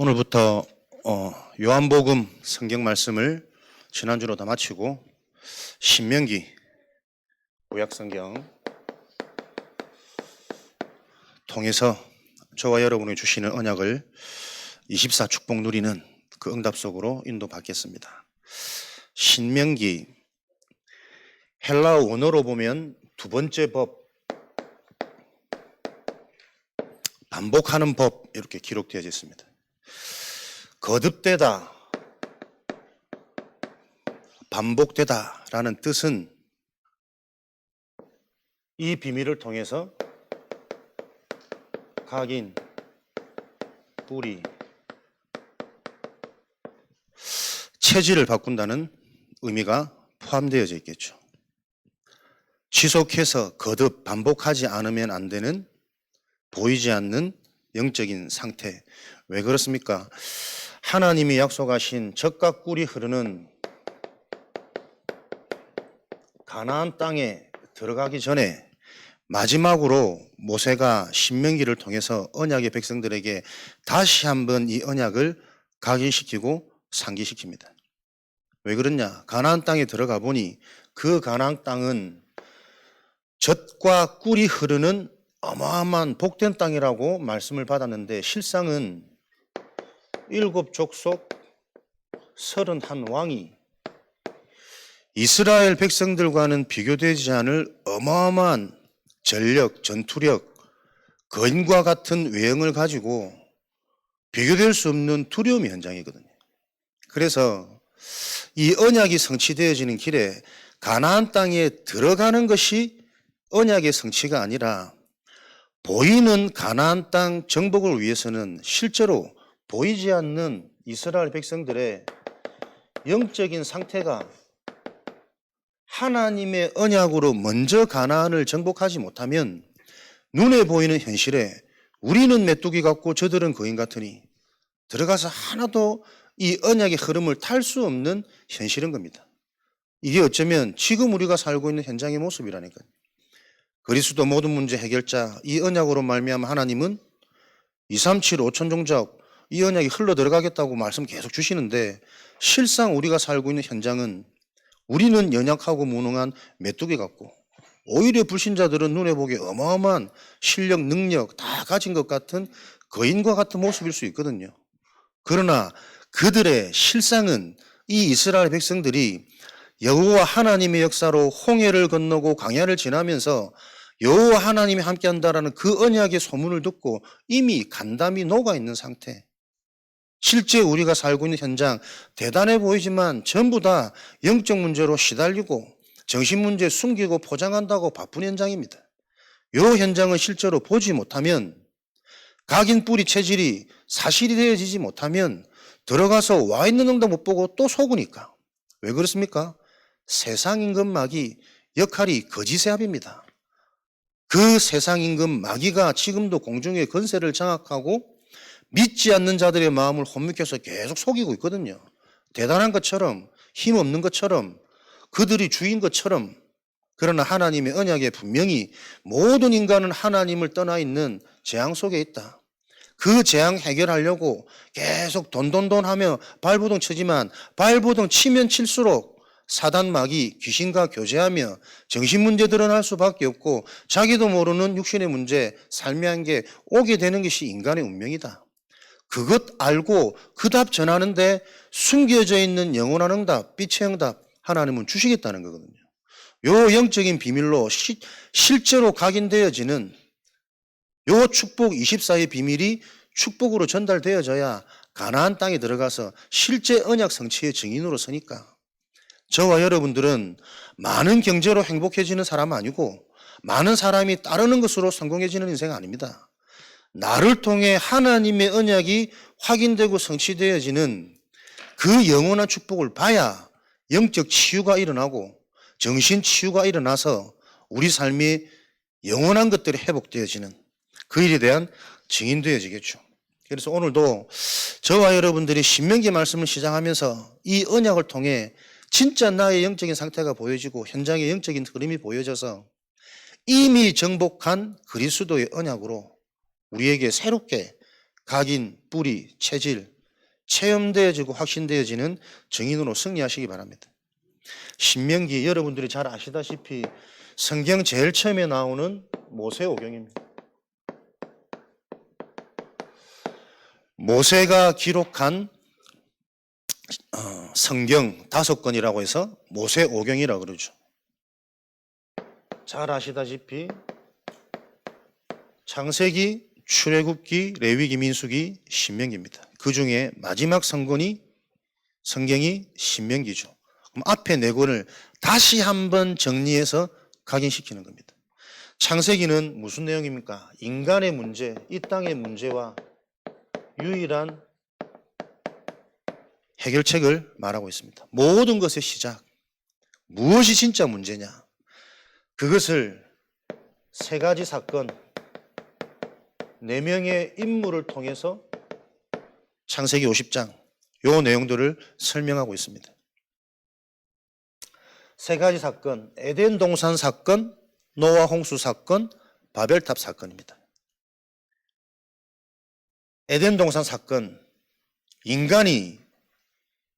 오늘부터 요한복음 성경 말씀을 지난주로 다 마치고 신명기 구약 성경 통해서 저와 여러분이 주시는 언약을 24 축복 누리는 그 응답 속으로 인도받겠습니다. 신명기 헬라어 원어로 보면 두 번째 법, 반복하는 법 이렇게 기록되어 있습니다. 거듭되다, 반복되다 라는 뜻은 이 비밀을 통해서 각인, 뿌리, 체질을 바꾼다는 의미가 포함되어져 있겠죠. 지속해서 거듭 반복하지 않으면 안 되는 보이지 않는 영적인 상태. 왜 그렇습니까? 하나님이 약속하신 젖과 꿀이 흐르는 가나안 땅에 들어가기 전에 마지막으로 모세가 신명기를 통해서 언약의 백성들에게 다시 한번 이 언약을 각인시키고 상기시킵니다. 왜 그러냐? 가나안 땅에 들어가 보니 그 가나안 땅은 젖과 꿀이 흐르는 어마어마한 복된 땅이라고 말씀을 받았는데 실상은 7 족속 31왕이 이스라엘 백성들과는 비교되지 않을 어마어마한 전력, 전투력, 거인과 같은 외형을 가지고 비교될 수 없는 두려움의 현장이거든요. 그래서 이 언약이 성취되어지는 길에 가나안 땅에 들어가는 것이 언약의 성취가 아니라 보이는 가나안 땅 정복을 위해서는 실제로 보이지 않는 이스라엘 백성들의 영적인 상태가 하나님의 언약으로 먼저 가나안을 정복하지 못하면 눈에 보이는 현실에 우리는 메뚜기 같고 저들은 거인 같으니 들어가서 하나도 이 언약의 흐름을 탈 수 없는 현실인 겁니다. 이게 어쩌면 지금 우리가 살고 있는 현장의 모습이라니까요. 그리스도 모든 문제 해결자 이 언약으로 말미암아 하나님은 237 5천 종족 이 언약이 흘러 들어가겠다고 말씀 계속 주시는데 실상 우리가 살고 있는 현장은 우리는 연약하고 무능한 메뚜기 같고 오히려 불신자들은 눈에 보기에 어마어마한 실력, 능력 다 가진 것 같은 거인과 같은 모습일 수 있거든요. 그러나 그들의 실상은 이 이스라엘 백성들이 여호와 하나님의 역사로 홍해를 건너고 광야를 지나면서 여호와 하나님이 함께한다라는 그 언약의 소문을 듣고 이미 간담이 녹아있는 상태. 실제 우리가 살고 있는 현장 대단해 보이지만 전부 다 영적 문제로 시달리고 정신 문제 숨기고 포장한다고 바쁜 현장입니다. 이 현장을 실제로 보지 못하면 각인 뿌리 체질이 사실이 되어지지 못하면 들어가서 와 있는 응답 못 보고 또 속으니까. 왜 그렇습니까? 세상 임금 마귀 역할이 거짓의 합입니다. 그 세상 임금 마귀가 지금도 공중의 권세를 장악하고 믿지 않는 자들의 마음을 혼미켜서 계속 속이고 있거든요. 대단한 것처럼 힘없는 것처럼 그들이 주인 것처럼. 그러나 하나님의 언약에 분명히 모든 인간은 하나님을 떠나 있는 재앙 속에 있다. 그 재앙 해결하려고 계속 돈돈돈 하며 발부동 치지만 발부동 치면 칠수록 사단 마귀 귀신과 교제하며 정신문제 드러날 수밖에 없고 자기도 모르는 육신의 문제 삶의 한계 오게 되는 것이 인간의 운명이다. 그것 알고 그 답 전하는데 숨겨져 있는 영원한 응답, 빛의 응답 하나님은 주시겠다는 거거든요. 요 영적인 비밀로 실제로 각인되어지는 요 축복 24의 비밀이 축복으로 전달되어져야 가나안 땅에 들어가서 실제 언약 성취의 증인으로 서니까 저와 여러분들은 많은 경제로 행복해지는 사람 아니고 많은 사람이 따르는 것으로 성공해지는 인생 아닙니다. 나를 통해 하나님의 언약이 확인되고 성취되어지는 그 영원한 축복을 봐야 영적 치유가 일어나고 정신 치유가 일어나서 우리 삶이 영원한 것들이 회복되어지는 그 일에 대한 증인되어지겠죠. 그래서 오늘도 저와 여러분들이 신명기 말씀을 시작하면서 이 언약을 통해 진짜 나의 영적인 상태가 보여지고 현장의 영적인 흐름이 보여져서 이미 정복한 그리스도의 언약으로 우리에게 새롭게 각인, 뿌리, 체질, 체험되어지고 확신되어지는 정인으로 승리하시기 바랍니다. 신명기 여러분들이 잘 아시다시피 성경 제일 처음에 나오는 모세오경입니다. 모세가 기록한 성경 5권이라고 해서 모세오경이라고 그러죠. 잘 아시다시피 창세기, 출애굽기, 레위기, 민수기, 신명기입니다. 그 중에 마지막 성경이 신명기죠. 그럼 앞에 4권을 다시 한번 정리해서 각인시키는 겁니다. 창세기는 무슨 내용입니까? 인간의 문제, 이 땅의 문제와 유일한 해결책을 말하고 있습니다. 모든 것의 시작, 무엇이 진짜 문제냐? 그것을 3가지 사건, 4명의 인물을 통해서 창세기 50장 요 내용들을 설명하고 있습니다. 3가지 사건, 에덴 동산 사건, 노아 홍수 사건, 바벨탑 사건입니다. 에덴 동산 사건, 인간이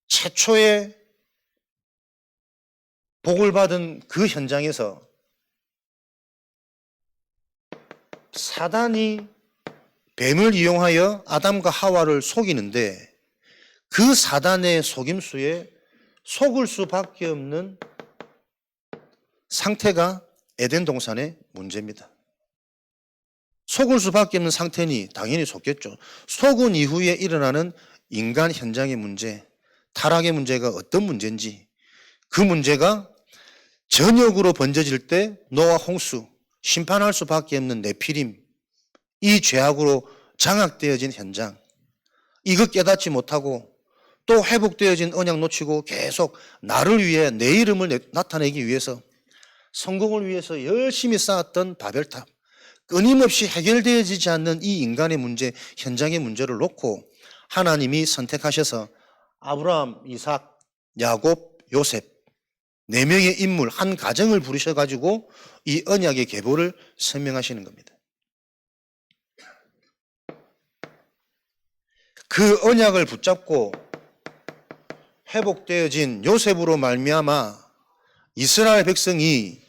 최초의 복을 받은 그 현장에서 사단이 뱀을 이용하여 아담과 하와를 속이는데 그 사단의 속임수에 속을 수밖에 없는 상태가 에덴 동산의 문제입니다. 속을 수밖에 없는 상태니 당연히 속겠죠. 속은 이후에 일어나는 인간 현장의 문제, 타락의 문제가 어떤 문제인지, 그 문제가 전역으로 번져질 때 노아 홍수, 심판할 수밖에 없는 네피림, 이 죄악으로 장악되어진 현장, 이것 깨닫지 못하고 또 회복되어진 언약 놓치고 계속 나를 위해 내 이름을 나타내기 위해서 성공을 위해서 열심히 쌓았던 바벨탑, 끊임없이 해결되어지지 않는 이 인간의 문제, 현장의 문제를 놓고 하나님이 선택하셔서 아브라함, 이삭, 야곱, 요셉 4명의 인물, 한 가정을 부르셔가지고 이 언약의 계보를 설명하시는 겁니다. 그 언약을 붙잡고 회복되어진 요셉으로 말미암아 이스라엘 백성이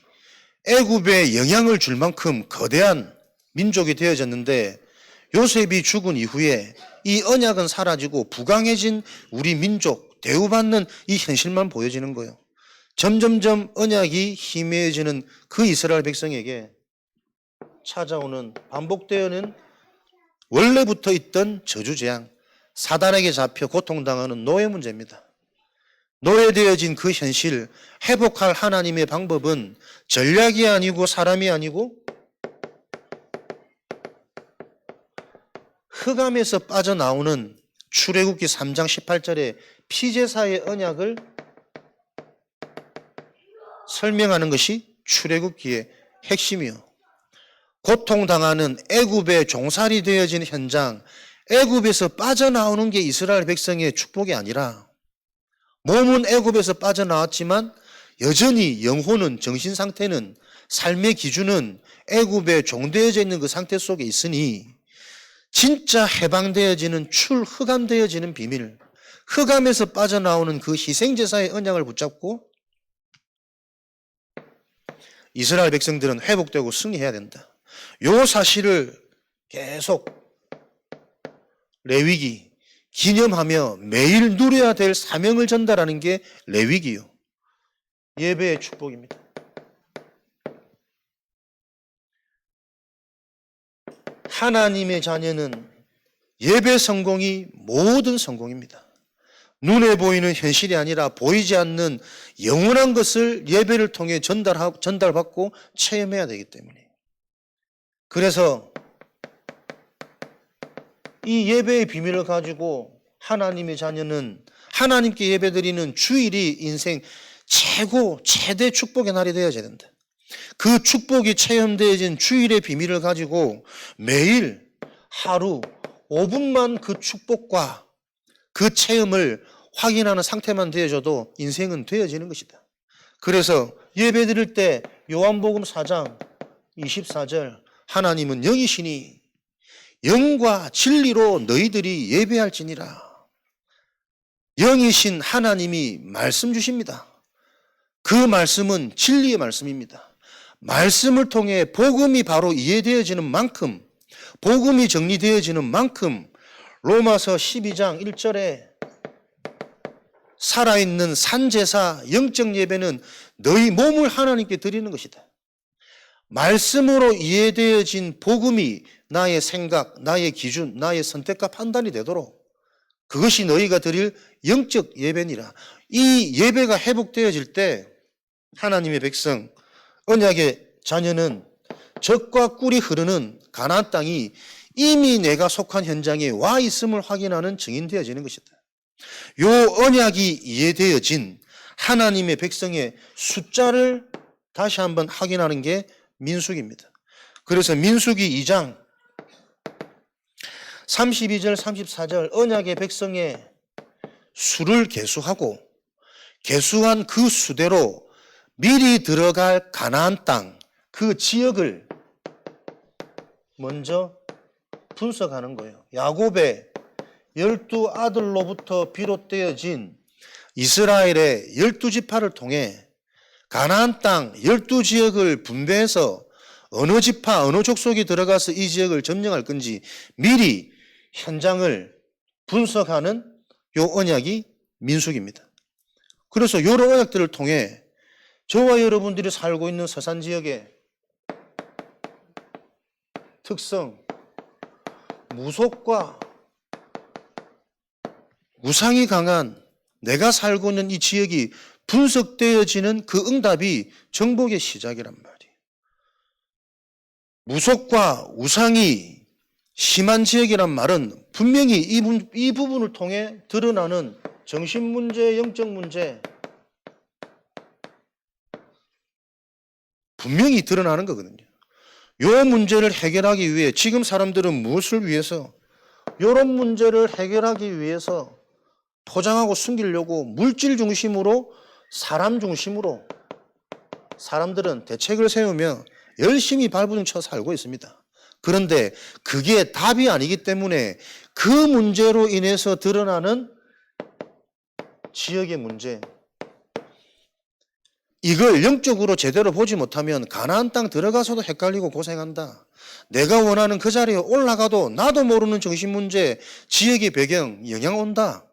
애굽에 영향을 줄 만큼 거대한 민족이 되어졌는데 요셉이 죽은 이후에 이 언약은 사라지고 부강해진 우리 민족, 대우받는 이 현실만 보여지는 거예요. 점점점 언약이 희미해지는 그 이스라엘 백성에게 찾아오는 반복되어는 원래부터 있던 저주재앙, 사단에게 잡혀 고통당하는 노예 문제입니다. 노예되어진 그 현실, 회복할 하나님의 방법은 전략이 아니고 사람이 아니고 흑암에서 빠져나오는 출애굽기 3장 18절의 피제사의 언약을 설명하는 것이 출애굽기의 핵심이요. 고통당하는 애굽의 종살이 되어진 현장, 애굽에서 빠져나오는 게 이스라엘 백성의 축복이 아니라 몸은 애굽에서 빠져나왔지만 여전히 영혼은, 정신 상태는, 삶의 기준은 애굽에 종되어져 있는 그 상태 속에 있으니 진짜 해방되어지는 흑암되어지는 비밀, 흑암에서 빠져나오는 그 희생제사의 언약을 붙잡고 이스라엘 백성들은 회복되고 승리해야 된다. 요 사실을 계속 레위기 기념하며 매일 누려야 될 사명을 전달하는 게 레위기요. 예배의 축복입니다. 하나님의 자녀는 예배 성공이 모든 성공입니다. 눈에 보이는 현실이 아니라 보이지 않는 영원한 것을 예배를 통해 전달받고 체험해야 되기 때문에. 그래서 이 예배의 비밀을 가지고 하나님의 자녀는 하나님께 예배드리는 주일이 인생 최대 축복의 날이 되어야 된다. 그 축복이 체험되어진 주일의 비밀을 가지고 매일 하루 5분만 그 축복과 그 체험을 확인하는 상태만 되어져도 인생은 되어지는 것이다. 그래서 예배 드릴 때 요한복음 4장 24절 하나님은 영이시니 영과 진리로 너희들이 예배할지니라. 영이신 하나님이 말씀 주십니다. 그 말씀은 진리의 말씀입니다. 말씀을 통해 복음이 바로 이해되어지는 만큼, 복음이 정리되어지는 만큼 로마서 12장 1절에 살아있는 산제사 영적 예배는 너희 몸을 하나님께 드리는 것이다. 말씀으로 이해되어진 복음이 나의 생각, 나의 기준, 나의 선택과 판단이 되도록 그것이 너희가 드릴 영적 예배니라. 이 예배가 회복되어질 때 하나님의 백성, 언약의 자녀는 젖과 꿀이 흐르는 가나안 땅이 이미 내가 속한 현장에 와 있음을 확인하는 증인되어지는 것이다. 요 언약이 이해되어진 하나님의 백성의 숫자를 다시 한번 확인하는 게 민수기입니다. 그래서 민수기 2장 32절 34절 언약의 백성의 수를 계수하고 계수한 그 수대로 미리 들어갈 가나안 땅 그 지역을 먼저 분석하는 거예요. 야곱의 12아들로부터 비롯되어진 이스라엘의 12지파를 통해 가나안 땅 12지역을 분배해서 어느 지파, 어느 족속이 들어가서 이 지역을 점령할 건지 미리 현장을 분석하는 요 언약이 민수기입니다. 그래서 여러 언약들을 통해 저와 여러분들이 살고 있는 서산 지역의 특성, 무속과 우상이 강한 내가 살고 있는 이 지역이 분석되어지는 그 응답이 정복의 시작이란 말이에요. 무속과 우상이 심한 지역이란 말은 분명히 이 부분을 통해 드러나는 정신문제, 영적 문제 분명히 드러나는 거거든요. 이 문제를 해결하기 위해 지금 사람들은 무엇을 위해서 이런 문제를 해결하기 위해서 포장하고 숨기려고 물질 중심으로 사람 중심으로 사람들은 대책을 세우며 열심히 발부둥쳐 살고 있습니다. 그런데 그게 답이 아니기 때문에 그 문제로 인해서 드러나는 지역의 문제, 이걸 영적으로 제대로 보지 못하면 가나안 땅 들어가서도 헷갈리고 고생한다. 내가 원하는 그 자리에 올라가도 나도 모르는 정신문제, 지역의 배경, 영향 온다.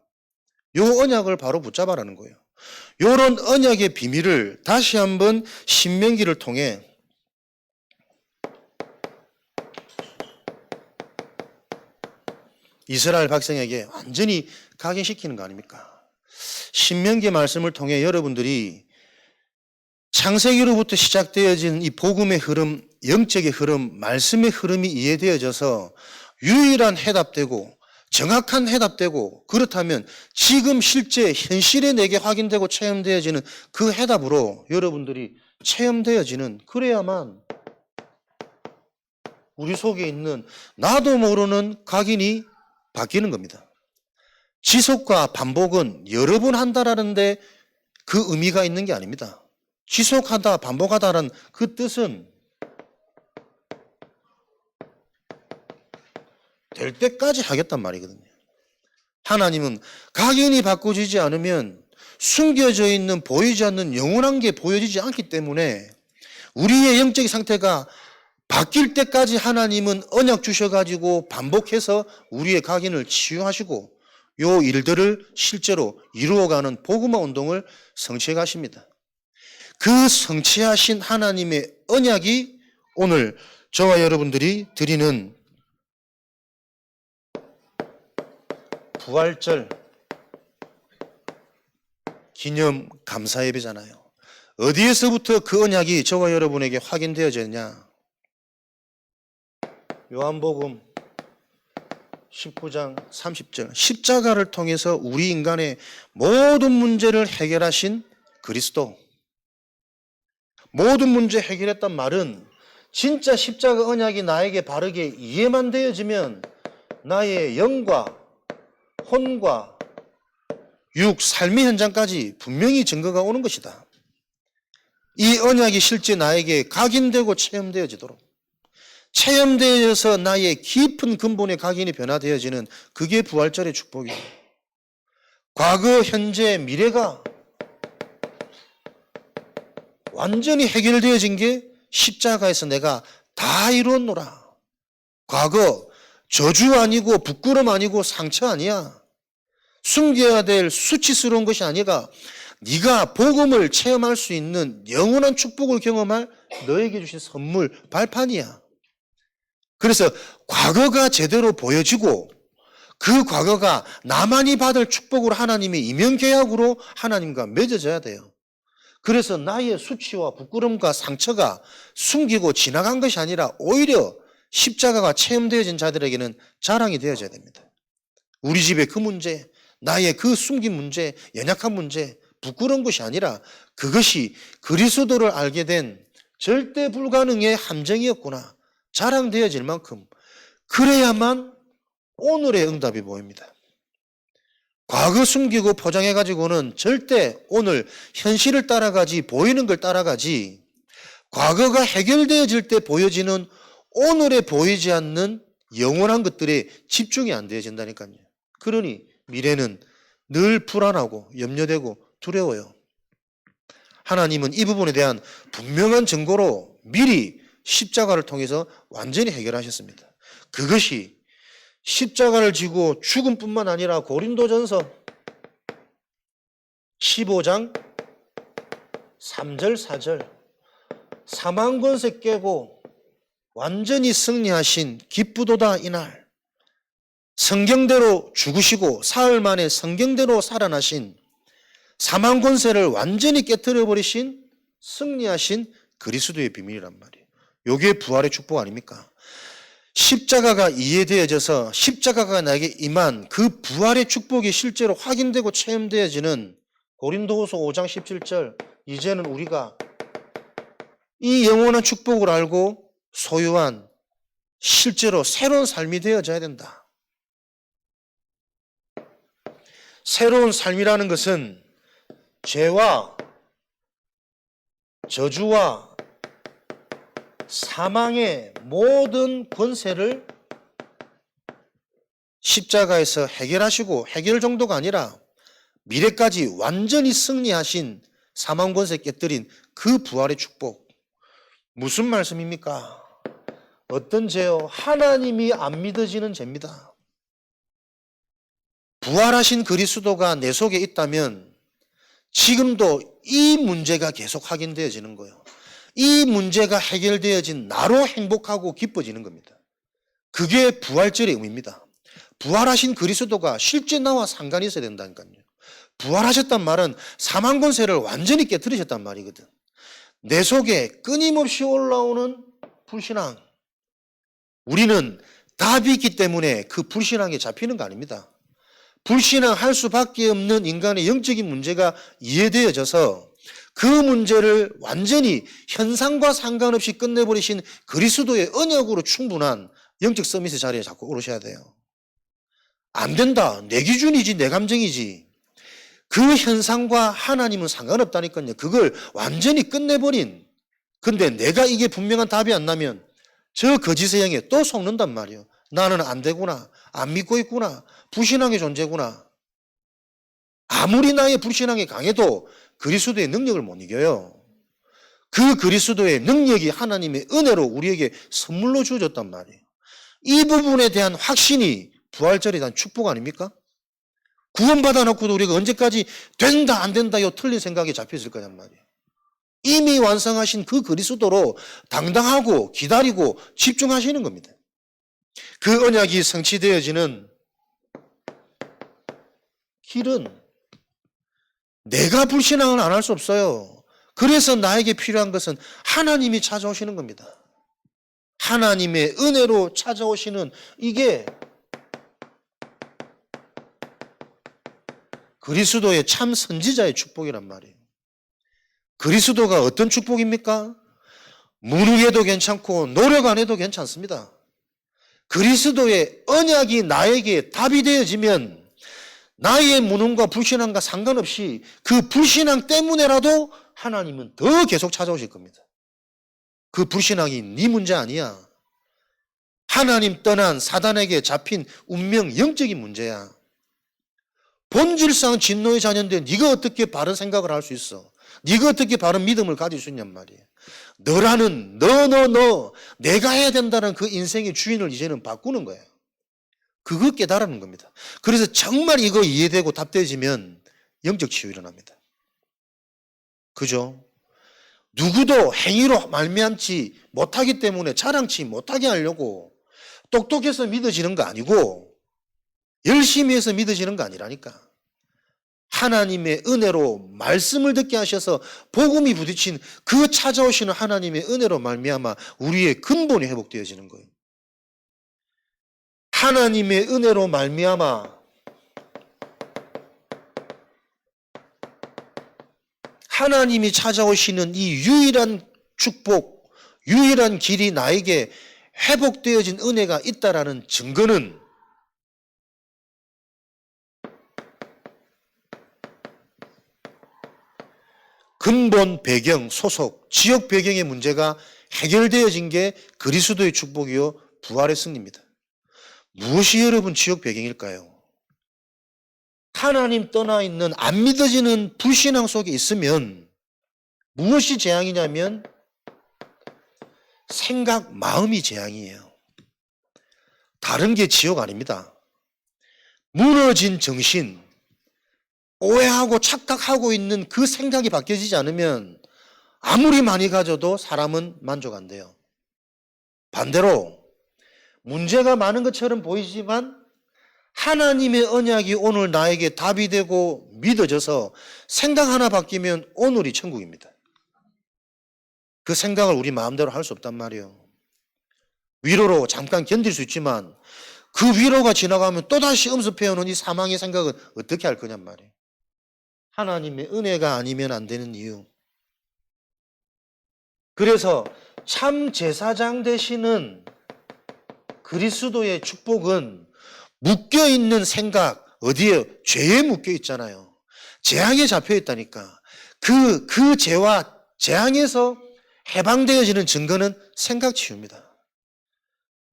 요 언약을 바로 붙잡아라는 거예요. 요런 언약의 비밀을 다시 한번 신명기를 통해 이스라엘 백성에게 완전히 각인시키는 거 아닙니까? 신명기 말씀을 통해 여러분들이 창세기로부터 시작되어진 이 복음의 흐름, 영적의 흐름, 말씀의 흐름이 이해되어져서 유일한 해답되고 정확한 해답되고 그렇다면 지금 실제 현실에 내게 확인되고 체험되어지는 그 해답으로 여러분들이 체험되어지는, 그래야만 우리 속에 있는 나도 모르는 각인이 바뀌는 겁니다. 지속과 반복은 여러 번 한다라는데 그 의미가 있는 게 아닙니다. 지속하다, 반복하다라는 그 뜻은 될 때까지 하겠단 말이거든요. 하나님은 각인이 바꿔지지 않으면 숨겨져 있는 보이지 않는 영원한 게 보여지지 않기 때문에 우리의 영적 상태가 바뀔 때까지 하나님은 언약 주셔가지고 반복해서 우리의 각인을 치유하시고 요 일들을 실제로 이루어가는 복음화 운동을 성취해 가십니다. 그 성취하신 하나님의 언약이 오늘 저와 여러분들이 드리는 부활절 기념 감사 예배잖아요. 어디에서부터 그 언약이 저와 여러분에게 확인되어졌냐? 요한복음 19장 30절, 십자가를 통해서 우리 인간의 모든 문제를 해결하신 그리스도. 모든 문제 해결했단 말은 진짜 십자가 언약이 나에게 바르게 이해만 되어지면 나의 영과 혼과 육, 삶의 현장까지 분명히 증거가 오는 것이다. 이 언약이 실제 나에게 각인되고 체험되어지도록 체험되어서 나의 깊은 근본의 각인이 변화되어지는 그게 부활절의 축복이에요. 과거, 현재, 미래가 완전히 해결되어진 게 십자가에서 내가 다 이루었노라. 과거 저주 아니고 부끄럼 아니고 상처 아니야. 숨겨야 될 수치스러운 것이 아니라 네가 복음을 체험할 수 있는 영원한 축복을 경험할 너에게 주신 선물, 발판이야. 그래서 과거가 제대로 보여지고 그 과거가 나만이 받을 축복으로 하나님의 이면계약으로 하나님과 맺어져야 돼요. 그래서 나의 수치와 부끄럼과 상처가 숨기고 지나간 것이 아니라 오히려 십자가가 체험되어진 자들에게는 자랑이 되어져야 됩니다. 우리 집의 그 문제, 나의 그 숨긴 문제, 연약한 문제, 부끄러운 것이 아니라 그것이 그리스도를 알게 된 절대 불가능의 함정이었구나. 자랑되어질 만큼 그래야만 오늘의 응답이 보입니다. 과거 숨기고 포장해가지고는 절대 오늘 현실을 따라가지 보이는 걸 따라가지 과거가 해결되어질 때 보여지는 오늘에 보이지 않는 영원한 것들에 집중이 안 되어진다니까요. 그러니 미래는 늘 불안하고 염려되고 두려워요. 하나님은 이 부분에 대한 분명한 증거로 미리 십자가를 통해서 완전히 해결하셨습니다. 그것이 십자가를 지고 죽음뿐만 아니라 고린도전서 15장 3절 4절 사망 권세 깨고 완전히 승리하신 기쁘도다 이날 성경대로 죽으시고 사흘 만에 성경대로 살아나신 사망 권세를 완전히 깨트려 버리신 승리하신 그리스도의 비밀이란 말이에요. 이게 부활의 축복 아닙니까? 십자가가 이해되어져서 십자가가 나에게 임한 그 부활의 축복이 실제로 확인되고 체험되어지는 고린도후서 5장 17절 이제는 우리가 이 영원한 축복을 알고 소유한 실제로 새로운 삶이 되어져야 된다. 새로운 삶이라는 것은 죄와 저주와 사망의 모든 권세를 십자가에서 해결하시고 해결 정도가 아니라 미래까지 완전히 승리하신 사망 권세 깨뜨린 그 부활의 축복. 무슨 말씀입니까? 어떤 죄요? 하나님이 안 믿어지는 죄입니다. 부활하신 그리스도가 내 속에 있다면 지금도 이 문제가 계속 확인되어지는 거예요. 이 문제가 해결되어진 나로 행복하고 기뻐지는 겁니다. 그게 부활절의 의미입니다. 부활하신 그리스도가 실제 나와 상관이 있어야 된다니까요. 부활하셨단 말은 사망 권세를 완전히 깨뜨리셨단 말이거든. 내 속에 끊임없이 올라오는 불신앙. 우리는 답이 있기 때문에 그 불신앙에 잡히는 거 아닙니다. 불신앙할 수밖에 없는 인간의 영적인 문제가 이해되어져서 그 문제를 완전히 현상과 상관없이 끝내버리신 그리스도의 언약으로 충분한 영적 서밋의 자리에 자꾸 오르셔야 돼요. 안 된다. 내 기준이지 내 감정이지. 그 현상과 하나님은 상관없다니까요. 그걸 완전히 끝내버린. 근데 내가 이게 분명한 답이 안 나면 저 거짓의 영에 또 속는단 말이에요. 나는 안 되구나. 안 믿고 있구나. 불신앙의 존재구나. 아무리 나의 불신앙이 강해도 그리스도의 능력을 못 이겨요. 그 그리스도의 능력이 하나님의 은혜로 우리에게 선물로 주어졌단 말이에요. 이 부분에 대한 확신이 부활절에 대한 축복 아닙니까? 구원받아 놓고도 우리가 언제까지 된다 안 된다 요 틀린 생각에 잡혀있을 거란 말이에요. 이미 완성하신 그 그리스도로 당당하고 기다리고 집중하시는 겁니다. 그 언약이 성취되어지는 길은 내가 불신앙은 안 할 수 없어요. 그래서 나에게 필요한 것은 하나님이 찾아오시는 겁니다. 하나님의 은혜로 찾아오시는 이게 그리스도의 참 선지자의 축복이란 말이에요. 그리스도가 어떤 축복입니까? 무능해도 괜찮고 노력 안 해도 괜찮습니다. 그리스도의 언약이 나에게 답이 되어지면 나의 무능과 불신앙과 상관없이 그 불신앙 때문에라도 하나님은 더 계속 찾아오실 겁니다. 그 불신앙이 네 문제 아니야. 하나님 떠난 사단에게 잡힌 운명 영적인 문제야. 본질상 진노의 자녀인데 네가 어떻게 바른 생각을 할 수 있어? 네가 어떻게 바른 믿음을 가질 수 있냔 말이야. 너라는 너 내가 해야 된다는 그 인생의 주인을 이제는 바꾸는 거예요. 그거 깨달는 겁니다. 그래서 정말 이거 이해되고 답돼지면 영적 치유 일어납니다. 그죠? 누구도 행위로 말미암지 못하기 때문에 자랑치 못하게 하려고 똑똑해서 믿어지는 거 아니고 열심히 해서 믿어지는 거 아니라니까. 하나님의 은혜로 말씀을 듣게 하셔서 복음이 부딪힌 그 찾아오시는 하나님의 은혜로 말미암아 우리의 근본이 회복되어지는 거예요. 하나님의 은혜로 말미암아 하나님이 찾아오시는 이 유일한 축복, 유일한 길이 나에게 회복되어진 은혜가 있다라는 증거는 근본 배경, 소속, 지역 배경의 문제가 해결되어진 게 그리스도의 축복이요 부활의 승리입니다. 무엇이 여러분 지역 배경일까요? 하나님 떠나 있는 안 믿어지는 불신앙 속에 있으면 무엇이 재앙이냐면 생각, 마음이 재앙이에요. 다른 게 지옥 아닙니다. 무너진 정신, 오해하고 착각하고 있는 그 생각이 바뀌어지지 않으면 아무리 많이 가져도 사람은 만족 안 돼요. 반대로 문제가 많은 것처럼 보이지만 하나님의 언약이 오늘 나에게 답이 되고 믿어져서 생각 하나 바뀌면 오늘이 천국입니다. 그 생각을 우리 마음대로 할 수 없단 말이에요. 위로로 잠깐 견딜 수 있지만 그 위로가 지나가면 또다시 엄습해오는 이 사망의 생각은 어떻게 할 거냔 말이에요. 하나님의 은혜가 아니면 안 되는 이유. 그래서 참 제사장 되시는 그리스도의 축복은 묶여있는 생각, 어디에? 죄에 묶여있잖아요. 재앙에 잡혀있다니까. 그 죄와 재앙에서 해방되어지는 증거는 생각 치유입니다.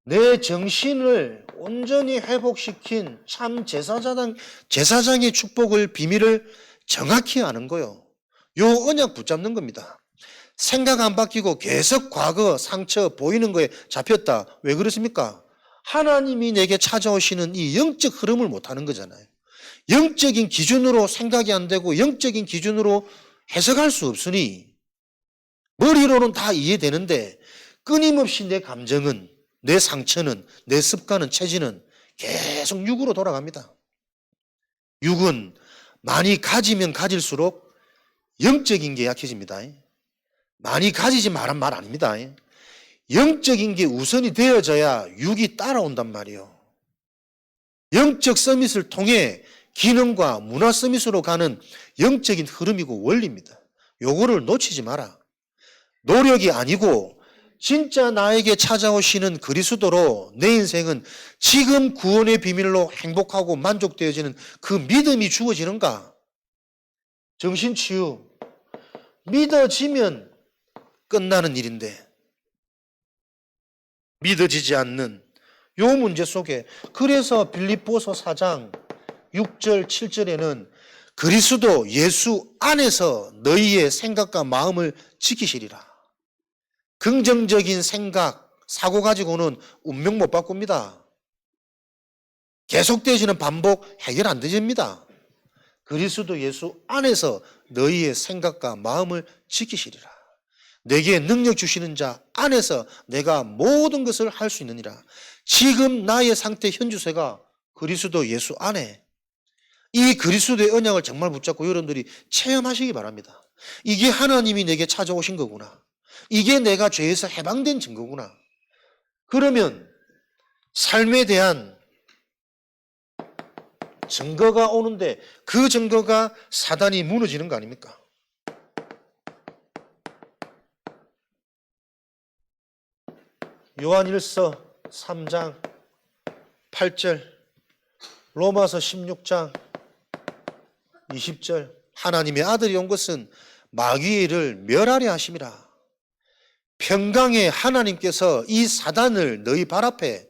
내 정신을 온전히 회복시킨 참 제사장의 축복을, 비밀을 정확히 아는 거요. 요 언약 붙잡는 겁니다. 생각 안 바뀌고 계속 과거, 상처, 보이는 거에 잡혔다. 왜 그렇습니까? 하나님이 내게 찾아오시는 이 영적 흐름을 못하는 거잖아요. 영적인 기준으로 생각이 안 되고 영적인 기준으로 해석할 수 없으니 머리로는 다 이해되는데 끊임없이 내 감정은, 내 상처는, 내 습관은, 체질은 계속 육으로 돌아갑니다. 육은 많이 가지면 가질수록 영적인 게 약해집니다. 많이 가지지 말란 말 아닙니다. 영적인 게 우선이 되어져야 육이 따라온단 말이에요. 영적 서밋을 통해 기능과 문화 서밋으로 가는 영적인 흐름이고 원리입니다. 요거를 놓치지 마라. 노력이 아니고 진짜 나에게 찾아오시는 그리스도로 내 인생은 지금 구원의 비밀로 행복하고 만족되어지는 그 믿음이 주어지는가? 정신치유. 믿어지면 끝나는 일인데 믿어지지 않는 요 문제 속에, 그래서 빌립보서 4장 6절 7절에는 그리스도 예수 안에서 너희의 생각과 마음을 지키시리라. 긍정적인 생각, 사고 가지고는 운명 못 바꿉니다. 계속되어지는 반복 해결 안 되집니다. 그리스도 예수 안에서 너희의 생각과 마음을 지키시리라. 내게 능력 주시는 자 안에서 내가 모든 것을 할 수 있느니라. 지금 나의 상태 현주세가 그리스도 예수 안에, 이 그리스도의 언약을 정말 붙잡고 여러분들이 체험하시기 바랍니다. 이게 하나님이 내게 찾아오신 거구나. 이게 내가 죄에서 해방된 증거구나. 그러면 삶에 대한 증거가 오는데 그 증거가 사단이 무너지는 거 아닙니까? 요한일서 3장 8절, 로마서 16장 20절, 하나님의 아들이 온 것은 마귀의 일을 멸하려 하심이라. 평강의 하나님께서 이 사단을 너희 발 앞에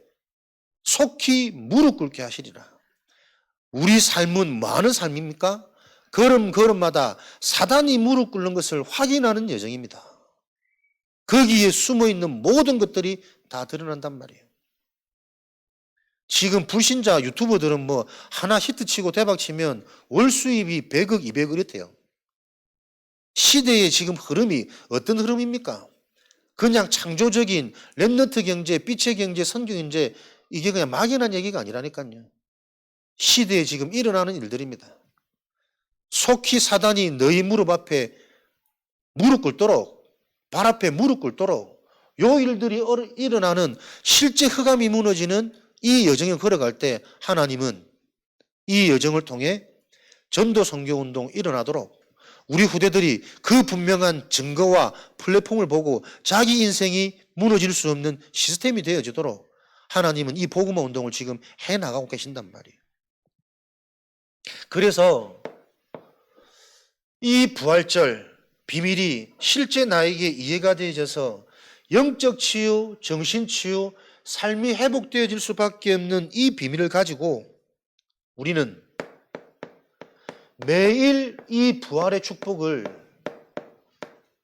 속히 무릎 꿇게 하시리라. 우리 삶은 뭐 하는 삶입니까? 걸음걸음마다 사단이 무릎 꿇는 것을 확인하는 여정입니다. 거기에 숨어있는 모든 것들이 다 드러난단 말이에요. 지금 불신자 유튜버들은 뭐 하나 히트치고 대박치면 월 수입이 100억, 200억 이렇대요. 시대의 지금 흐름이 어떤 흐름입니까? 그냥 창조적인 랩너트 경제, 빛의 경제, 선교 경제, 이게 그냥 막연한 얘기가 아니라니까요. 시대에 지금 일어나는 일들입니다. 속히 사단이 너희 무릎 앞에 무릎 꿇도록, 발 앞에 무릎 꿇도록 요 일들이 일어나는 실제 흑암이 무너지는 이 여정을 걸어갈 때 하나님은 이 여정을 통해 전도 선교 운동 일어나도록 우리 후대들이 그 분명한 증거와 플랫폼을 보고 자기 인생이 무너질 수 없는 시스템이 되어지도록 하나님은 이 복음화 운동을 지금 해나가고 계신단 말이에요. 그래서 이 부활절 비밀이 실제 나에게 이해가 되어져서 영적 치유, 정신 치유, 삶이 회복되어질 수밖에 없는 이 비밀을 가지고 우리는 매일 이 부활의 축복을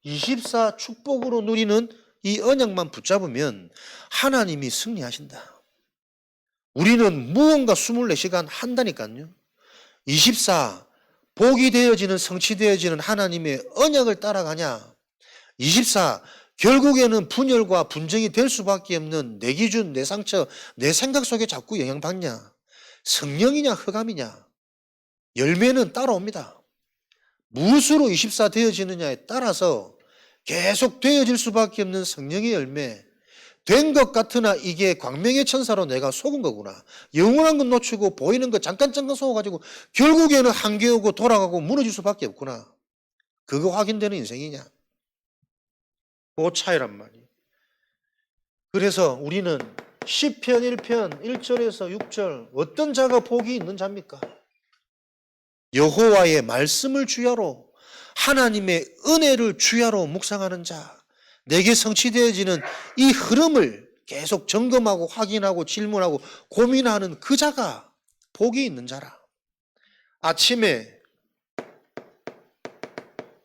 24 축복으로 누리는 이 언약만 붙잡으면 하나님이 승리하신다. 우리는 무언가 24시간 한다니까요. 24 복이 되어지는 성취되어지는 하나님의 언약을 따라가냐. 24 결국에는 분열과 분쟁이 될 수밖에 없는 내 기준, 내 상처, 내 생각 속에 자꾸 영향받냐. 성령이냐 흑암이냐. 열매는 따라옵니다. 무엇으로 24 되어지느냐에 따라서 계속 되어질 수밖에 없는 성령의 열매. 된 것 같으나 이게 광명의 천사로 내가 속은 거구나. 영원한 건 놓치고 보이는 것 잠깐 속아가지고 결국에는 한계 오고 돌아가고 무너질 수밖에 없구나. 그거 확인되는 인생이냐. 그 차이란 말이에요. 그래서 우리는 시편 1편 1절에서 6절 어떤 자가 복이 있는 자입니까? 여호와의 말씀을 주야로 하나님의 은혜를 주야로 묵상하는 자. 내게 성취되어지는 이 흐름을 계속 점검하고 확인하고 질문하고 고민하는 그 자가 복이 있는 자라. 아침에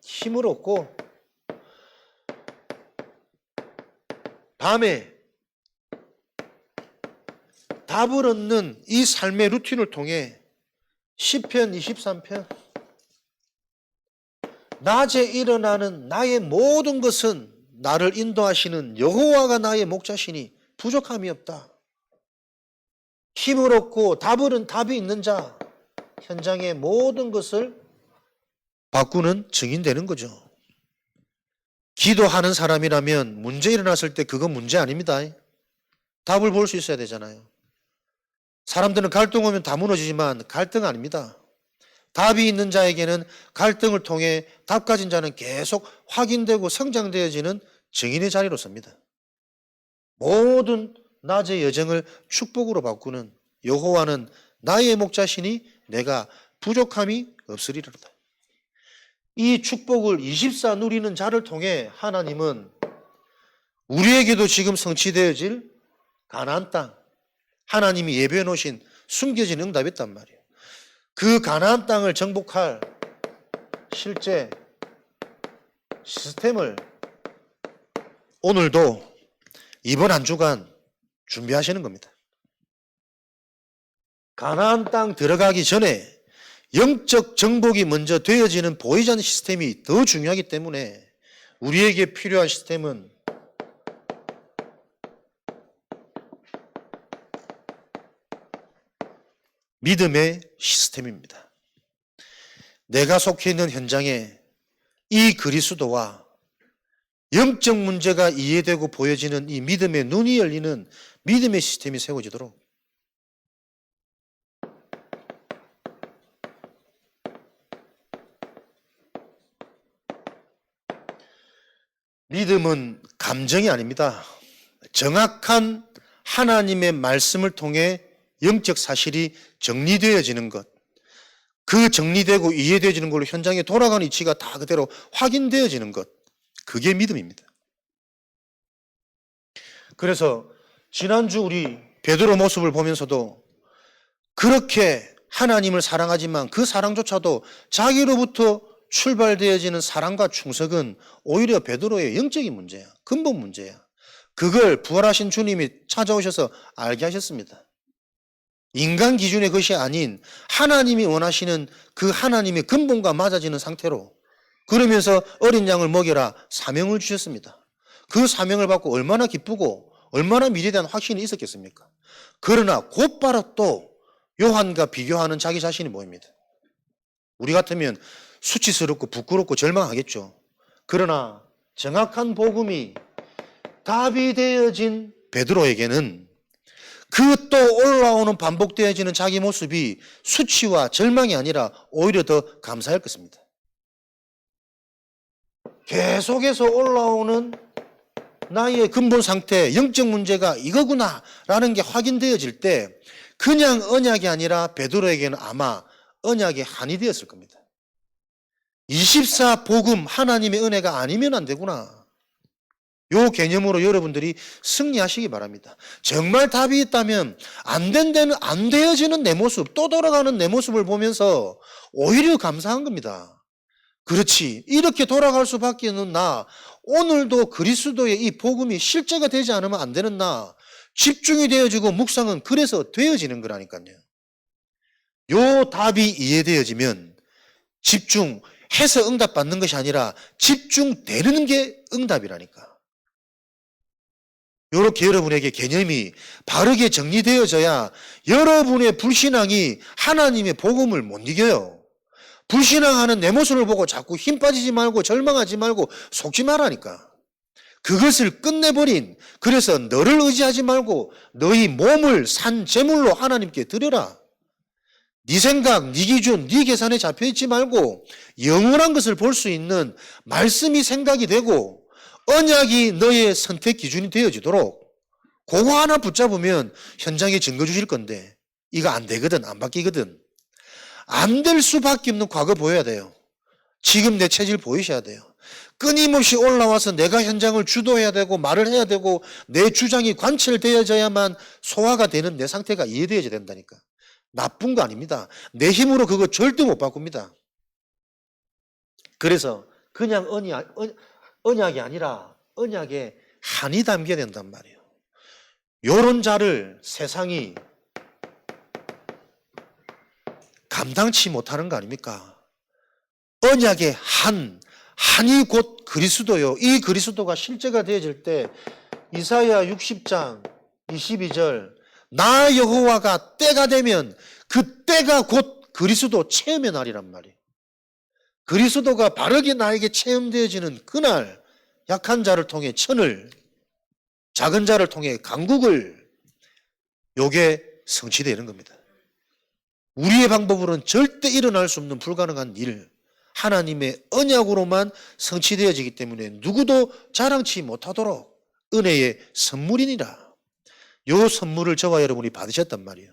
힘을 얻고 밤에 답을 얻는 이 삶의 루틴을 통해 시편 23편 낮에 일어나는 나의 모든 것은 나를 인도하시는 여호와가 나의 목자시니 부족함이 없다. 힘을 얻고 답이 있는 자 현장의 모든 것을 바꾸는 증인되는 거죠. 기도하는 사람이라면 문제 일어났을 때 그건 문제 아닙니다. 답을 볼 수 있어야 되잖아요. 사람들은 갈등 오면 다 무너지지만 갈등 아닙니다. 답이 있는 자에게는 갈등을 통해 답 가진 자는 계속 확인되고 성장되어지는 증인의 자리로 섭니다. 모든 낮의 여정을 축복으로 바꾸는 여호와는 나의 목자시니 내가 부족함이 없으리로다. 이 축복을 24 누리는 자를 통해 하나님은 우리에게도 지금 성취되어질 가나안 땅, 하나님이 예배해 놓으신 숨겨진 응답이 있단 말이에요. 그 가나안 땅을 정복할 실제 시스템을 오늘도 이번 한 주간 준비하시는 겁니다. 가나안 땅 들어가기 전에 영적 정복이 먼저 되어지는 보이지 않는 시스템이 더 중요하기 때문에 우리에게 필요한 시스템은 믿음의 시스템입니다. 내가 속해 있는 현장에 이 그리스도와 영적 문제가 이해되고 보여지는 이 믿음의 눈이 열리는 믿음의 시스템이 세워지도록 믿음은 감정이 아닙니다. 정확한 하나님의 말씀을 통해 영적 사실이 정리되어지는 것, 그 정리되고 이해되어지는 걸로 현장에 돌아가는 이치가 다 그대로 확인되어지는 것, 그게 믿음입니다. 그래서 지난주 우리 베드로 모습을 보면서도 그렇게 하나님을 사랑하지만 그 사랑조차도 자기로부터 출발되어지는 사랑과 충성은 오히려 베드로의 영적인 문제야. 근본 문제야. 그걸 부활하신 주님이 찾아오셔서 알게 하셨습니다. 인간 기준의 것이 아닌 하나님이 원하시는 그 하나님의 근본과 맞아지는 상태로, 그러면서 어린 양을 먹여라 사명을 주셨습니다. 그 사명을 받고 얼마나 기쁘고 얼마나 미래에 대한 확신이 있었겠습니까? 그러나 곧바로 또 요한과 비교하는 자기 자신이 보입니다. 우리 같으면 수치스럽고 부끄럽고 절망하겠죠. 그러나 정확한 복음이 답이 되어진 베드로에게는 그 또 올라오는 반복되어지는 자기 모습이 수치와 절망이 아니라 오히려 더 감사할 것입니다. 계속해서 올라오는 나의 근본 상태, 영적 문제가 이거구나 라는 게 확인되어질 때 그냥 언약이 아니라 베드로에게는 아마 언약의 한이 되었을 겁니다. 24 복음 하나님의 은혜가 아니면 안 되구나. 요 개념으로 여러분들이 승리하시기 바랍니다. 정말 답이 있다면 안 되어지는 내 모습, 또 돌아가는 내 모습을 보면서 오히려 감사한 겁니다. 그렇지, 이렇게 돌아갈 수밖에 없는 나, 오늘도 그리스도의 이 복음이 실제가 되지 않으면 안 되는 나, 집중이 되어지고 묵상은 그래서 되어지는 거라니까요. 요 답이 이해되어지면 집중해서 응답받는 것이 아니라 집중되는 게 응답이라니까. 이렇게 여러분에게 개념이 바르게 정리되어져야 여러분의 불신앙이 하나님의 복음을 못 이겨요. 불신앙하는 내 모습을 보고 자꾸 힘 빠지지 말고 절망하지 말고 속지 말라니까. 그것을 끝내버린, 그래서 너를 의지하지 말고 너희 몸을 산 제물로 하나님께 드려라. 네 생각, 네 기준, 네 계산에 잡혀있지 말고 영원한 것을 볼 수 있는 말씀이 생각이 되고 언약이 너의 선택 기준이 되어지도록 그거 하나 붙잡으면 현장에 증거 주실 건데 이거 안 되거든, 안 바뀌거든. 안 될 수밖에 없는 과거 보여야 돼요. 지금 내 체질 보이셔야 돼요. 끊임없이 올라와서 내가 현장을 주도해야 되고 말을 해야 되고 내 주장이 관철되어져야만 소화가 되는 내 상태가 이해되어져야 된다니까. 나쁜 거 아닙니다. 내 힘으로 그거 절대 못 바꿉니다. 그래서 그냥 언약이 아니라 언약에 한이 담겨야 된단 말이에요. 요런 자를 세상이 감당치 못하는 거 아닙니까? 언약의 한이 곧 그리스도요. 이 그리스도가 실제가 되어질 때 이사야 60장 22절 나 여호와가 때가 되면 그 때가 곧 그리스도 체험의 날이란 말이에요. 그리스도가 바르게 나에게 체험되어지는 그날 약한 자를 통해 천을, 작은 자를 통해 강국을, 요게 성취되는 겁니다. 우리의 방법으로는 절대 일어날 수 없는 불가능한 일, 하나님의 언약으로만 성취되어지기 때문에 누구도 자랑치 못하도록 은혜의 선물이니라. 요 선물을 저와 여러분이 받으셨단 말이에요.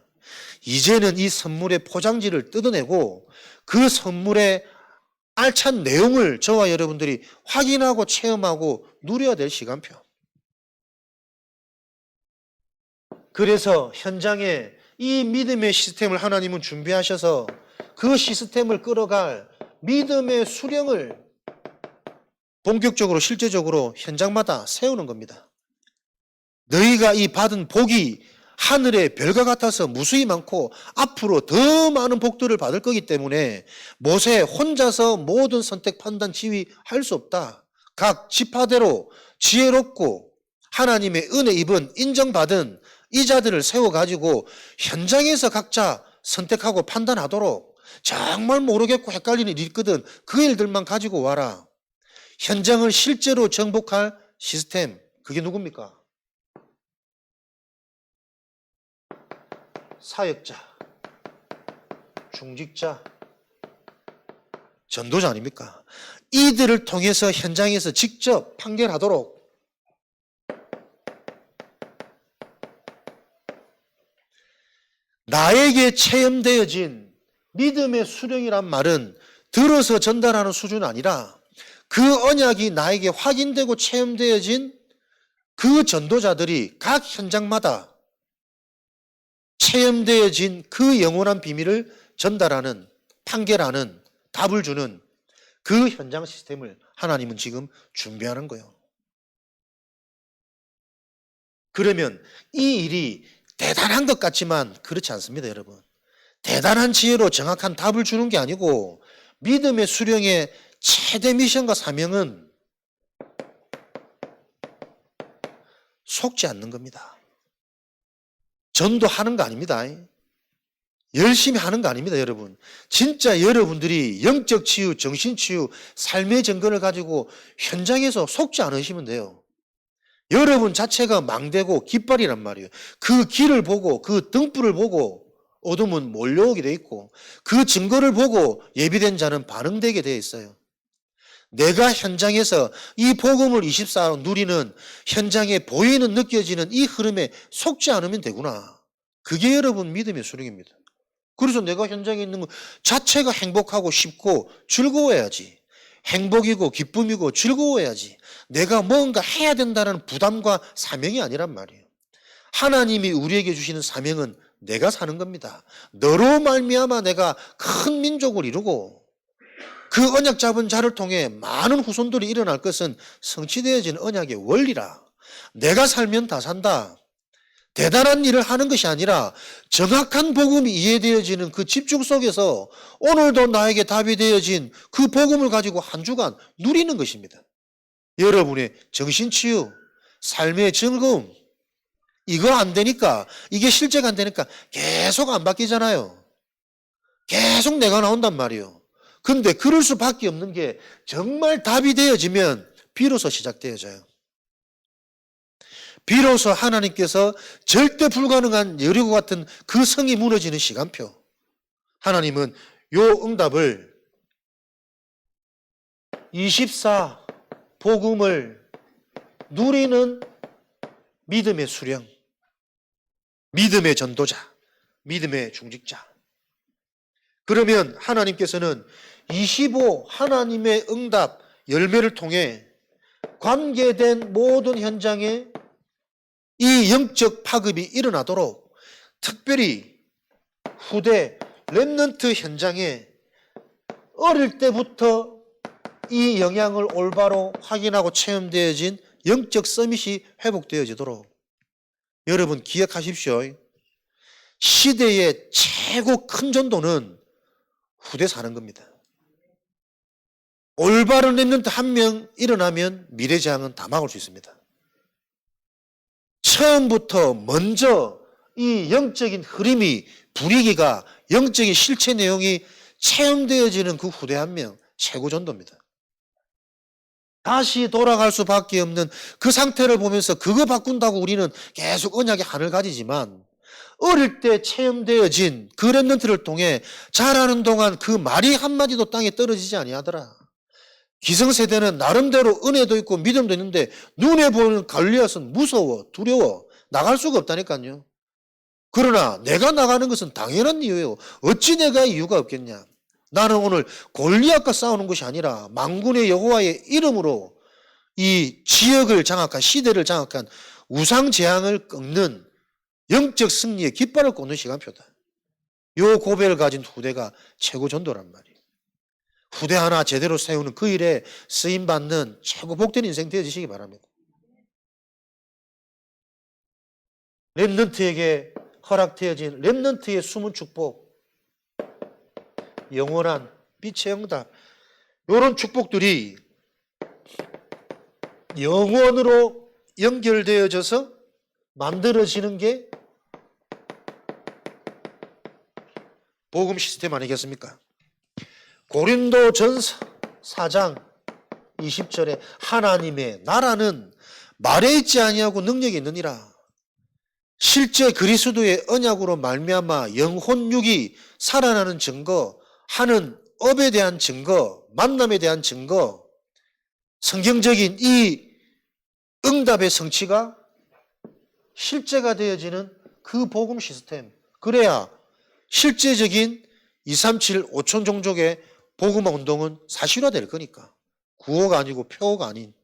이제는 이 선물의 포장지를 뜯어내고 그 선물의 알찬 내용을 저와 여러분들이 확인하고 체험하고 누려야 될 시간표. 그래서 현장에 이 믿음의 시스템을 하나님은 준비하셔서 그 시스템을 끌어갈 믿음의 수령을 본격적으로 실제적으로 현장마다 세우는 겁니다. 너희가 이 받은 복이 하늘의 별과 같아서 무수히 많고 앞으로 더 많은 복들을 받을 거기 때문에 모세 혼자서 모든 선택, 판단, 지휘할 수 없다. 각 지파대로 지혜롭고 하나님의 은혜 입은 인정받은 이 자들을 세워가지고 현장에서 각자 선택하고 판단하도록 정말 모르겠고 헷갈리는 일이 있거든. 그 일들만 가지고 와라. 현장을 실제로 정복할 시스템, 그게 누굽니까? 사역자, 중직자, 전도자 아닙니까? 이들을 통해서 현장에서 직접 판결하도록 나에게 체험되어진 믿음의 수령이란 말은 들어서 전달하는 수준이 아니라 그 언약이 나에게 확인되고 체험되어진 그 전도자들이 각 현장마다 체험되어진 그 영원한 비밀을 전달하는, 판결하는, 답을 주는 그 현장 시스템을 하나님은 지금 준비하는 거예요. 그러면 이 일이 대단한 것 같지만 그렇지 않습니다, 여러분. 대단한 지혜로 정확한 답을 주는 게 아니고 믿음의 수령의 최대 미션과 사명은 속지 않는 겁니다. 전도하는 거 아닙니다. 열심히 하는 거 아닙니다, 여러분. 진짜 여러분들이 영적 치유, 정신 치유, 삶의 정건을 가지고 현장에서 속지 않으시면 돼요. 여러분 자체가 망대고 깃발이란 말이에요. 그 길을 보고 그 등불을 보고 어둠은 몰려오게 돼 있고 그 증거를 보고 예비된 자는 반응되게 되어 있어요. 내가 현장에서 이 복음을 24로 누리는 현장에 보이는 느껴지는 이 흐름에 속지 않으면 되구나. 그게 여러분 믿음의 수령입니다. 그래서 내가 현장에 있는 것 자체가 행복하고 쉽고 즐거워야지. 행복이고 기쁨이고 즐거워야지. 내가 뭔가 해야 된다는 부담과 사명이 아니란 말이에요. 하나님이 우리에게 주시는 사명은 내가 사는 겁니다. 너로 말미암아 내가 큰 민족을 이루고 그 언약 잡은 자를 통해 많은 후손들이 일어날 것은 성취되어진 언약의 원리라. 내가 살면 다 산다. 대단한 일을 하는 것이 아니라 정확한 복음이 이해되어지는 그 집중 속에서 오늘도 나에게 답이 되어진 그 복음을 가지고 한 주간 누리는 것입니다. 여러분의 정신치유, 삶의 즐거움, 이거 안 되니까, 이게 실제가 안 되니까 계속 안 바뀌잖아요. 계속 내가 나온단 말이에요. 근데 그럴 수밖에 없는 게 정말 답이 되어지면 비로소 시작되어져요. 비로소 하나님께서 절대 불가능한 여리고 같은 그 성이 무너지는 시간표. 하나님은 요 응답을 24 복음을 누리는 믿음의 수령, 믿음의 전도자, 믿음의 중직자. 그러면 하나님께서는 25 하나님의 응답 열매를 통해 관계된 모든 현장에 이 영적 파급이 일어나도록 특별히 후대 렘넌트 현장에 어릴 때부터 이 영향을 올바로 확인하고 체험되어진 영적 서밋이 회복되어지도록 여러분 기억하십시오. 시대의 최고 큰 전도는 후대 사는 겁니다. 올바른 렘넌트 한 명 일어나면 미래재앙은 다 막을 수 있습니다. 처음부터 먼저 이 영적인 흐름이 분위기가 영적인 실체 내용이 체험되어지는 그 후대 한 명 최고 전도입니다. 다시 돌아갈 수밖에 없는 그 상태를 보면서 그거 바꾼다고 우리는 계속 언약의 한을 가지지만 어릴 때 체험되어진 그 렘넌트를 통해 자라는 동안 그 말이 한마디도 땅에 떨어지지 아니하더라. 기성세대는 나름대로 은혜도 있고 믿음도 있는데 눈에 보이는 갈리앗은 무서워 두려워 나갈 수가 없다니까요. 그러나 내가 나가는 것은 당연한 이유예요. 어찌 내가 이유가 없겠냐. 나는 오늘 골리앗과 싸우는 것이 아니라 만군의 여호와의 이름으로 이 지역을 장악한 시대를 장악한 우상재앙을 꺾는 영적 승리의 깃발을 꽂는 시간표다. 요 고백을 가진 후대가 최고 전도란 말이에요. 후대 하나 제대로 세우는 그 일에 쓰임받는 최고 복된 인생 되어지시기 바랍니다. 렘넌트에게 허락되어진 렘넌트의 숨은 축복, 영원한 빛의 응답, 이런 축복들이 영원으로 연결되어져서 만들어지는 게 복음 시스템 아니겠습니까? 고린도 전서 4장 20절에 하나님의 나라는 말에 있지 아니하고 능력이 있느니라. 실제 그리스도의 언약으로 말미암아 영혼육이 살아나는 증거, 하는 업에 대한 증거, 만남에 대한 증거, 성경적인 이 응답의 성취가 실제가 되어지는 그 복음 시스템. 그래야 실제적인 237 5천 종족의 복음화 운동은 사실화될 거니까. 구호가 아니고 표가 아닌.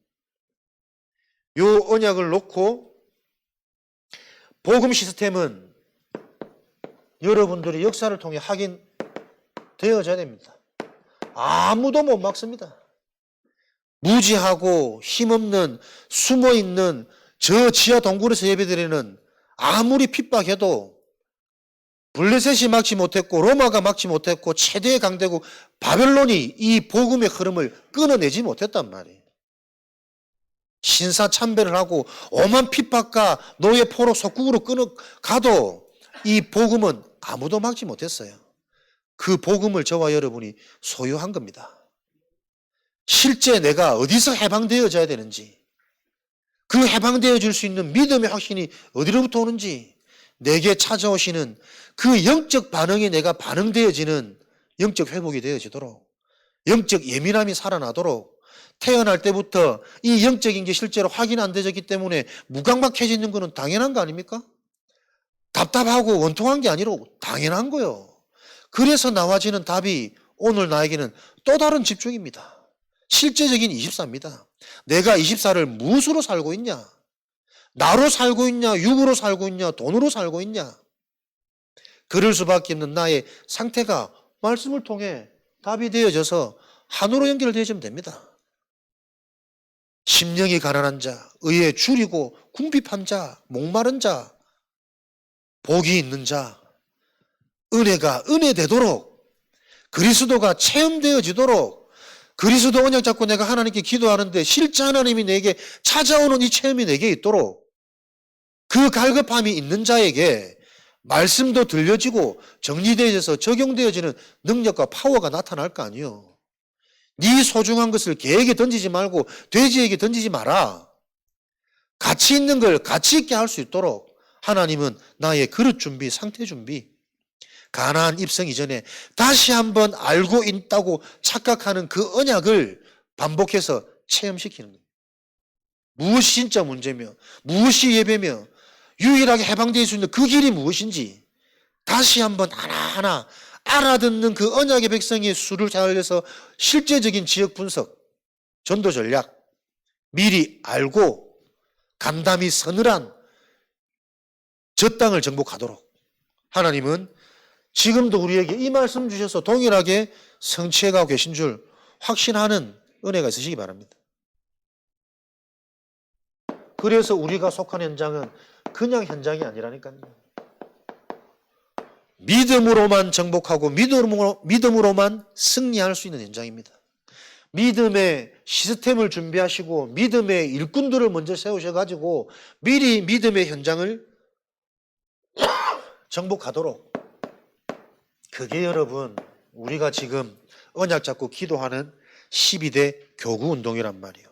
요 언약을 놓고 복음 시스템은 여러분들이 역사를 통해 확인되어져야 됩니다. 아무도 못 막습니다. 무지하고 힘없는 숨어있는 저 지하 동굴에서 예배드리는 아무리 핍박해도 블레셋이 막지 못했고 로마가 막지 못했고 최대의 강대국 바벨론이 이 복음의 흐름을 끊어내지 못했단 말이에요. 신사참배를 하고 오만 핍박과 노예 포로 속국으로 끊어가도 이 복음은 아무도 막지 못했어요. 그 복음을 저와 여러분이 소유한 겁니다. 실제 내가 어디서 해방되어져야 되는지, 그 해방되어질 수 있는 믿음의 확신이 어디로부터 오는지, 내게 찾아오시는 그 영적 반응에 내가 반응되어지는 영적 회복이 되어지도록, 영적 예민함이 살아나도록, 태어날 때부터 이 영적인 게 실제로 확인 안 되었기 때문에 무감각해지는 것은 당연한 거 아닙니까? 답답하고 원통한 게 아니라 당연한 거요. 그래서 나와지는 답이 오늘 나에게는 또 다른 집중입니다. 실제적인 24입니다. 내가 24를 무엇으로 살고 있냐? 나로 살고 있냐? 육으로 살고 있냐? 돈으로 살고 있냐? 그럴 수밖에 없는 나의 상태가 말씀을 통해 답이 되어져서 한으로 연결되어지면 됩니다. 심령이 가난한 자, 의에 줄이고 궁핍한 자, 목마른 자, 복이 있는 자, 은혜가 은혜되도록, 그리스도가 체험되어지도록, 그리스도 언약 잡고 내가 하나님께 기도하는데 실제 하나님이 내게 찾아오는 이 체험이 내게 있도록, 그 갈급함이 있는 자에게 말씀도 들려지고 정리되어져서 적용되어지는 능력과 파워가 나타날 거 아니에요. 네 소중한 것을 개에게 던지지 말고 돼지에게 던지지 마라. 가치 있는 걸 가치 있게 할 수 있도록 하나님은 나의 그릇 준비, 상태 준비, 가나안 입성 이전에 다시 한번 알고 있다고 착각하는 그 언약을 반복해서 체험시키는 거예요. 무엇이 진짜 문제며, 무엇이 예배며, 유일하게 해방될 수 있는 그 길이 무엇인지 다시 한번 하나하나 알아듣는 그 언약의 백성의 수를 살려서 실제적인 지역 분석, 전도 전략 미리 알고 간담이 서늘한 저 땅을 정복하도록 하나님은 지금도 우리에게 이 말씀 주셔서 동일하게 성취해가고 계신 줄 확신하는 은혜가 있으시기 바랍니다. 그래서 우리가 속한 현장은 그냥 현장이 아니라니까요. 믿음으로만 정복하고 믿음으로만 승리할 수 있는 현장입니다. 믿음의 시스템을 준비하시고 믿음의 일꾼들을 먼저 세우셔가지고 미리 믿음의 현장을 정복하도록, 그게 여러분 우리가 지금 언약 잡고 기도하는 12대 교구 운동이란 말이에요.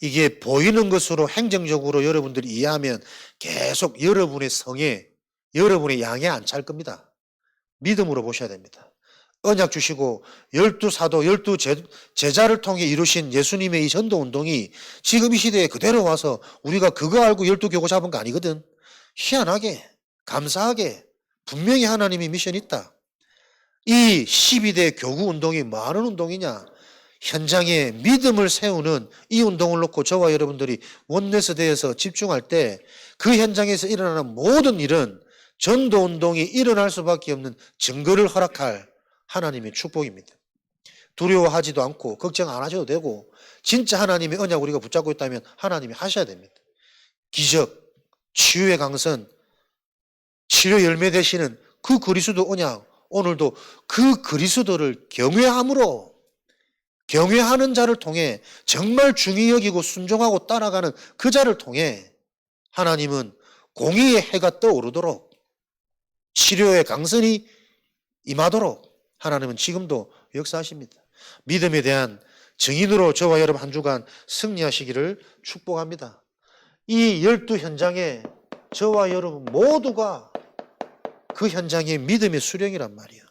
이게 보이는 것으로 행정적으로 여러분들이 이해하면 계속 여러분의 성에, 여러분의 양에 안 찰 겁니다. 믿음으로 보셔야 됩니다. 언약 주시고 12사도, 12제자를 통해 이루신 예수님의 이 전도운동이 지금 이 시대에 그대로 와서 우리가 그거 알고 12교구 잡은 거 아니거든. 희한하게, 감사하게 분명히 하나님이 미션이 있다. 이 12대 교구 운동이 뭐 하는 운동이냐? 현장에 믿음을 세우는 이 운동을 놓고 저와 여러분들이 원네스대에서 집중할 때 그 현장에서 일어나는 모든 일은 전도운동이 일어날 수밖에 없는 증거를 허락할 하나님의 축복입니다. 두려워하지도 않고 걱정 안 하셔도 되고 진짜 하나님의 언약 우리가 붙잡고 있다면 하나님이 하셔야 됩니다. 기적, 치유의 강선, 치료 열매 되시는 그 그리스도 언약, 오늘도 그 그리스도를 경외함으로, 경외하는 자를 통해 정말 중히 여기고 순종하고 따라가는 그 자를 통해 하나님은 공의의 해가 떠오르도록, 치료의 강선이 임하도록 하나님은 지금도 역사하십니다. 믿음에 대한 증인으로 저와 여러분 한 주간 승리하시기를 축복합니다. 이 12 현장에 저와 여러분 모두가 그 현장의 믿음의 수령이란 말이에요.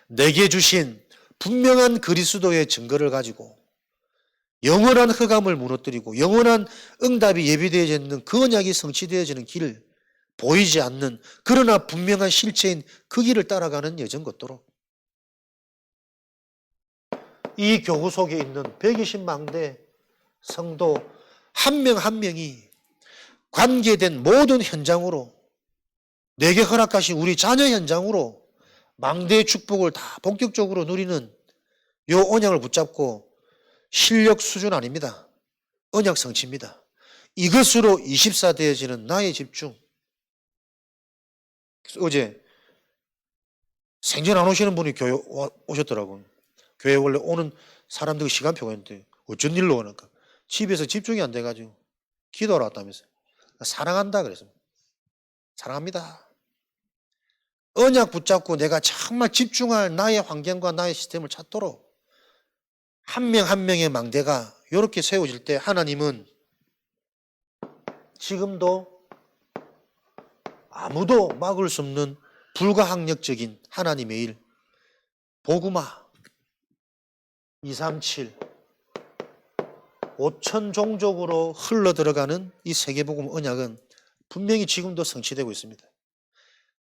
내게 주신 분명한 그리스도의 증거를 가지고 영원한 흑암을 무너뜨리고 영원한 응답이 예비되어져 있는 그 언약이 성취되어지는 길, 보이지 않는 그러나 분명한 실체인 그 길을 따라가는 여정 걷도록 이 교구 속에 있는 120망대 성도 한 명 한 명이 관계된 모든 현장으로 내게 허락하신 우리 자녀 현장으로 망대의 축복을 다 본격적으로 누리는 요 언약을 붙잡고 실력 수준 아닙니다. 언약 성취입니다. 이것으로 24 되어지는 나의 집중. 어제 생전 안 오시는 분이 교회 오셨더라고요. 교회 원래 오는 사람들 시간표가 있는데 어쩐 일로 오니까 집에서 집중이 안 돼가지고 기도하러 왔다면서요. 사랑한다 그래서. 사랑합니다. 언약 붙잡고 내가 정말 집중할 나의 환경과 나의 시스템을 찾도록 한 명 한 명의 망대가 이렇게 세워질 때 하나님은 지금도 아무도 막을 수 없는 불가항력적인 하나님의 일, 복음화 237 5천 종족으로 흘러들어가는 이 세계복음 언약은 분명히 지금도 성취되고 있습니다.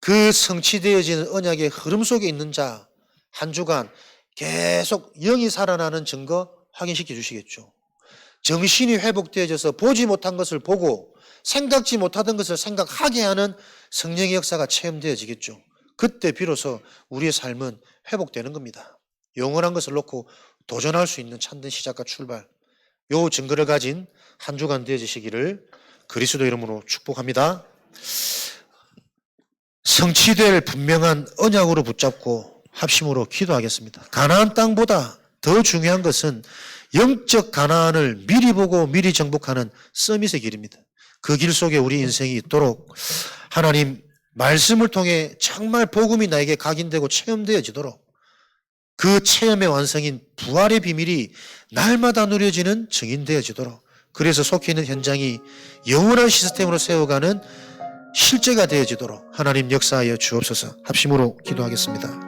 그 성취되어지는 언약의 흐름 속에 있는 자 한 주간 계속 영이 살아나는 증거 확인시켜 주시겠죠. 정신이 회복되어져서 보지 못한 것을 보고 생각지 못하던 것을 생각하게 하는 성령의 역사가 체험되어지겠죠. 그때 비로소 우리의 삶은 회복되는 겁니다. 영원한 것을 놓고 도전할 수 있는 참된 시작과 출발, 요 증거를 가진 한 주간 되어지시기를 그리스도 이름으로 축복합니다. 성취될 분명한 언약으로 붙잡고 합심으로 기도하겠습니다. 가나안 땅보다 더 중요한 것은 영적 가나안을 미리 보고 미리 정복하는 서밋의 길입니다. 그 길 속에 우리 인생이 있도록 하나님 말씀을 통해 정말 복음이 나에게 각인되고 체험되어지도록 그 체험의 완성인 부활의 비밀이 날마다 누려지는 증인되어지도록, 그래서 속해 있는 현장이 영원한 시스템으로 세워가는 실제가 되어지도록 하나님 역사하여 주옵소서. 합심으로 기도하겠습니다.